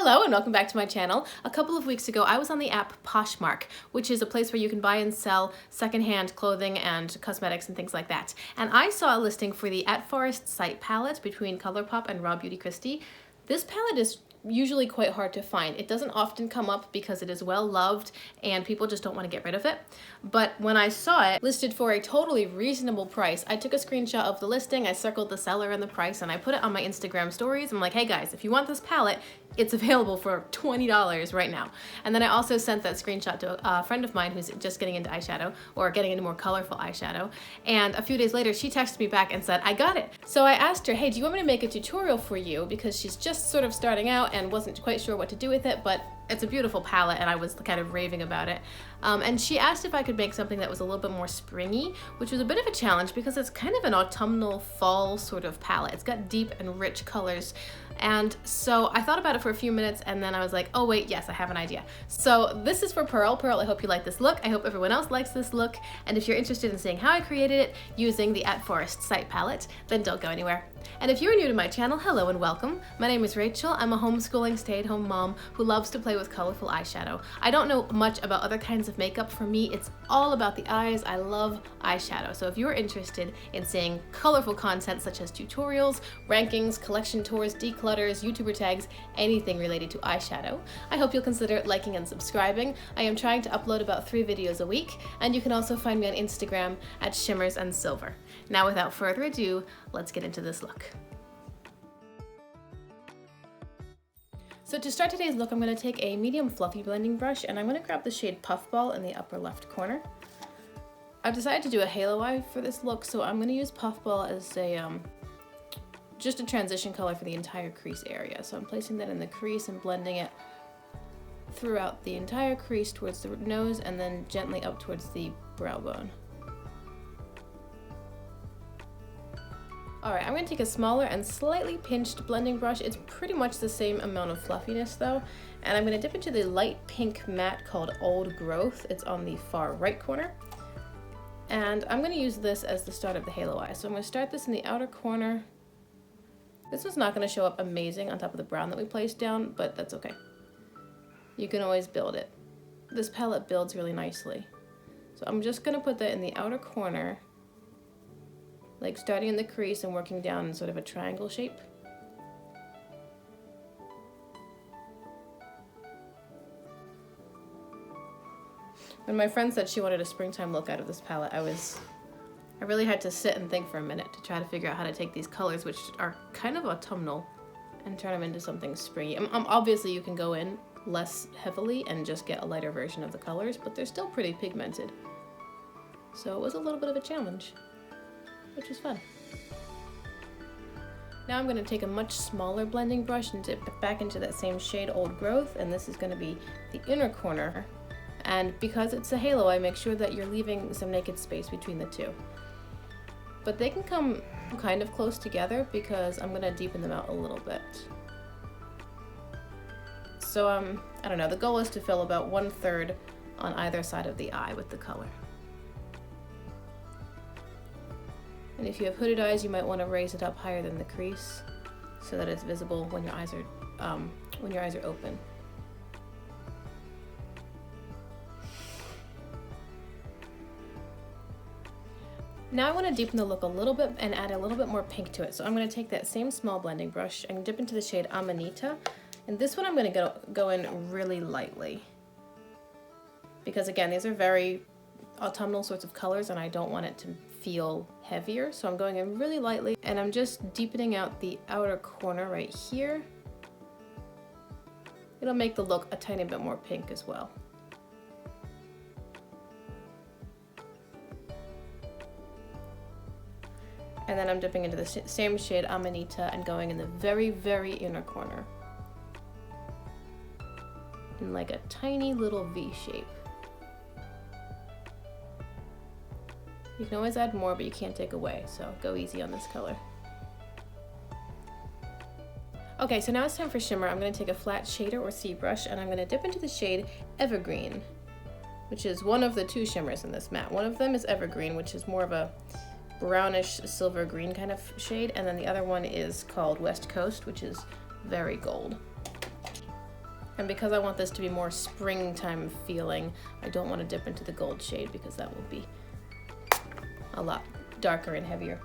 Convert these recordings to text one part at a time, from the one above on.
Hello and welcome back to my channel. A couple of weeks ago I was on the app Poshmark, which is a place where you can buy and sell secondhand clothing and cosmetics and things like that. And I saw a listing for the At Forest site palette between ColourPop and Raw Beauty Kristi. This palette is usually quite hard to find. It doesn't often come up because it is well loved and people just don't want to get rid of it. But when I saw it listed for a totally reasonable price, I took a screenshot of the listing, I circled the seller and the price, and I put it on my Instagram stories. I'm like, hey guys, if you want this palette, it's available for $20 right now. And then I also sent that screenshot to a friend of mine who's just getting into eyeshadow, or getting into more colorful eyeshadow. And a few days later, she texted me back and said, I got it. So I asked her, hey, do you want me to make a tutorial for you? Because she's just sort of starting out and wasn't quite sure what to do with it, but it's a beautiful palette and I was kind of raving about it. And she asked if I could make something that was a little bit more springy, which was a bit of a challenge because it's kind of an autumnal fall sort of palette. It's got deep and rich colors. And so I thought about it for a few minutes and then I was like, oh wait, yes, I have an idea. So this is for Pearl. Pearl, I hope you like this look. I hope everyone else likes this look. And if you're interested in seeing how I created it using the At Forest site palette, then don't go anywhere. And if you're new to my channel, hello and welcome. My name is Rachel. I'm a homeschooling stay-at-home mom who loves to play with colorful eyeshadow. I don't know much about other kinds of makeup. For me, it's all about the eyes. I love eyeshadow. So if you're interested in seeing colorful content such as tutorials, rankings, collection tours, declutters, YouTuber tags, anything related to eyeshadow, I hope you'll consider liking and subscribing. I am trying to upload about 3 videos a week, and you can also find me on Instagram at Shimmers and Silver. Now without further ado, let's get into this look. So to start today's look, I'm going to take a medium fluffy blending brush and I'm going to grab the shade Puffball in the upper left corner. I've decided to do a halo eye for this look, so I'm going to use Puffball as a just a transition color for the entire crease area. So I'm placing that in the crease and blending it throughout the entire crease towards the nose and then gently up towards the brow bone. Alright, I'm going to take a smaller and slightly pinched blending brush. It's pretty much the same amount of fluffiness though. And I'm going to dip into the light pink matte called Old Growth. It's on the far right corner. And I'm going to use this as the start of the halo eye. So I'm going to start this in the outer corner. This one's not going to show up amazing on top of the brown that we placed down, but that's okay. You can always build it. This palette builds really nicely. So I'm just going to put that in the outer corner, like starting in the crease and working down in sort of a triangle shape. When my friend said she wanted a springtime look out of this palette, I really had to sit and think for a minute to try to figure out how to take these colors, which are kind of autumnal, and turn them into something springy. Obviously you can go in less heavily and just get a lighter version of the colors, but they're still pretty pigmented. So it was a little bit of a challenge, which was fun. Now I'm going to take a much smaller blending brush and dip it back into that same shade Old Growth, and this is going to be the inner corner. And because it's a halo, I make sure that you're leaving some naked space between the two. But they can come kind of close together because I'm going to deepen them out a little bit. So I don't know, the goal is to fill about 1/3 on either side of the eye with the color. And if you have hooded eyes, you might want to raise it up higher than the crease so that it's visible when your eyes are open. Now I want to deepen the look a little bit and add a little bit more pink to it. So I'm going to take that same small blending brush and dip into the shade Amanita. And this one I'm going to go in really lightly. Because again, these are very autumnal sorts of colors and I don't want it to feel heavier. So I'm going in really lightly and I'm just deepening out the outer corner right here. It'll make the look a tiny bit more pink as well. And then I'm dipping into the same shade Amanita and going in the very, very inner corner in like a tiny little V shape. You can always add more, but you can't take away, so go easy on this color. Okay, so now it's time for shimmer. I'm going to take a flat shader or C brush and I'm going to dip into the shade Evergreen, which is one of the 2 shimmers in this matte. One of them is Evergreen, which is more of a brownish silver green kind of shade, and then the other one is called West Coast, which is very gold. And because I want this to be more springtime feeling, I don't want to dip into the gold shade because that will be a lot darker and heavier.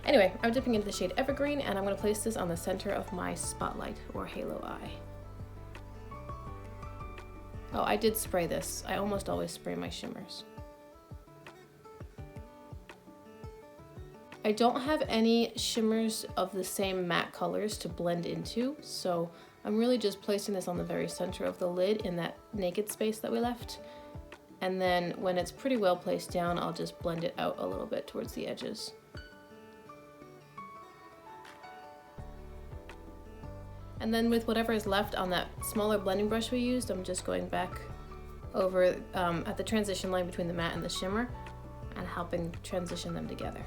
Anyway, I'm dipping into the shade Evergreen, and I'm going to place this on the center of my spotlight or halo eye. Oh, I did spray this. I almost always spray my shimmers. I don't have any shimmers of the same matte colors to blend into, so I'm really just placing this on the very center of the lid in that naked space that we left. And then when it's pretty well placed down, I'll just blend it out a little bit towards the edges. And then with whatever is left on that smaller blending brush we used, I'm just going back over at the transition line between the matte and the shimmer and helping transition them together.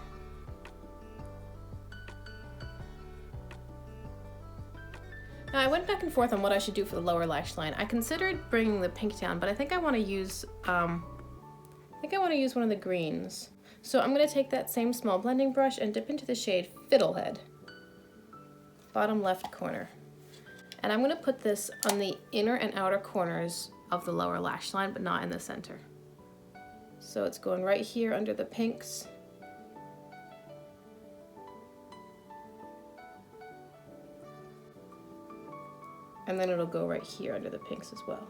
Now I went back and forth on what I should do for the lower lash line. I considered bringing the pink down, but I think I want to use one of the greens. So I'm going to take that same small blending brush and dip into the shade Fiddlehead, bottom left corner. And I'm going to put this on the inner and outer corners of the lower lash line, but not in the center. So it's going right here under the pinks. And then it'll go right here under the pinks as well.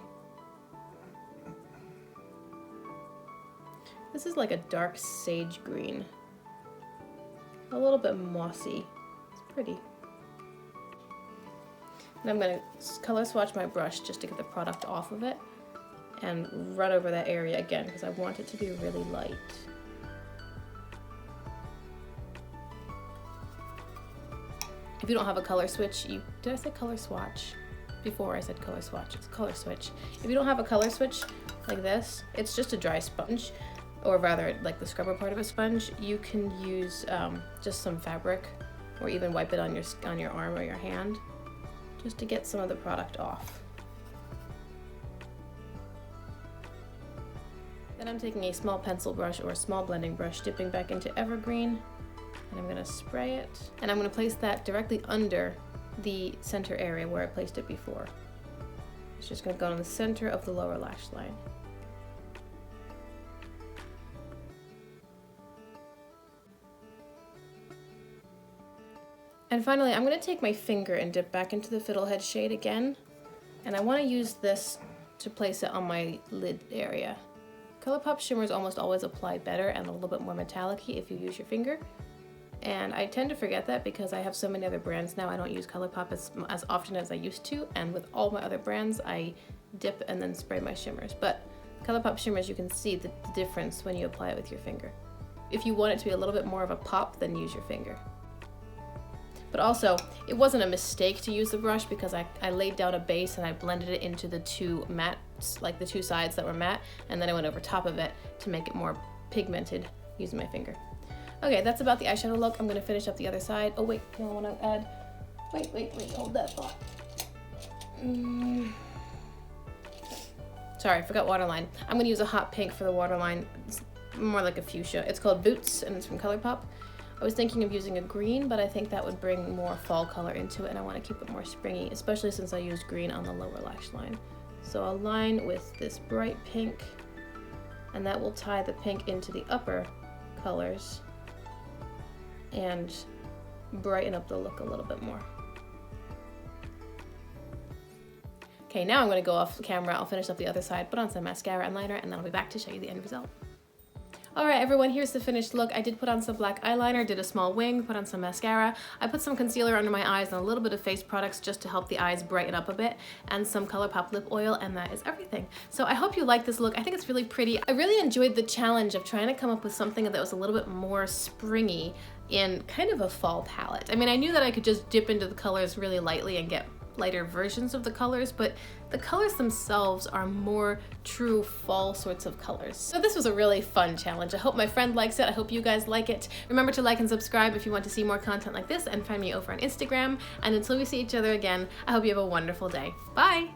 This is like a dark sage green. A little bit mossy. It's pretty. And I'm going to color swatch my brush just to get the product off of it and run over that area again because I want it to be really light. If you don't have a color switch, did I say color swatch? Before I said color swatch, it's color switch. If you don't have a color switch like this, it's just a dry sponge, or rather like the scrubber part of a sponge. You can use just some fabric or even wipe it on your arm or your hand just to get some of the product off. Then I'm taking a small pencil brush or a small blending brush, dipping back into Evergreen, and I'm going to spray it. And I'm going to place that directly under the center area where I placed it before. It's just going to go in the center of the lower lash line. And finally, I'm going to take my finger and dip back into the Fiddlehead shade again, and I want to use this to place it on my lid area. ColourPop shimmers almost always apply better and a little bit more metallic-y if you use your finger. And I tend to forget that because I have so many other brands now. I don't use ColourPop as often as I used to, and with all my other brands I dip and then spray my shimmers. But ColourPop shimmers, you can see the difference when you apply it with your finger. If you want it to be a little bit more of a pop, then use your finger. But also, it wasn't a mistake to use the brush because I laid down a base and I blended it into the two mattes, like the two sides that were matte, and then I went over top of it to make it more pigmented using my finger. Okay, that's about the eyeshadow look. I'm going to finish up the other side. Oh wait, I want to add, wait, hold that thought. Sorry, I forgot waterline. I'm going to use a hot pink for the waterline. It's more like a fuchsia. It's called Boots and it's from ColourPop. I was thinking of using a green, but I think that would bring more fall color into it and I want to keep it more springy, especially since I used green on the lower lash line. So I'll line with this bright pink, and that will tie the pink into the upper colors and brighten up the look a little bit more. Okay, now I'm going to go off camera. I'll finish up the other side, put on some mascara and liner, and then I'll be back to show you the end result. Alright everyone, here's the finished look. I did put on some black eyeliner, did a small wing, put on some mascara. I put some concealer under my eyes and a little bit of face products just to help the eyes brighten up a bit, and some ColourPop lip oil, and that is everything. So I hope you like this look. I think it's really pretty. I really enjoyed the challenge of trying to come up with something that was a little bit more springy in kind of a fall palette. I mean, I knew that I could just dip into the colors really lightly and get lighter versions of the colors, but the colors themselves are more true fall sorts of colors. So this was a really fun challenge. I hope my friend likes it. I hope you guys like it. Remember to like and subscribe if you want to see more content like this, and find me over on Instagram. And until we see each other again, I hope you have a wonderful day. Bye!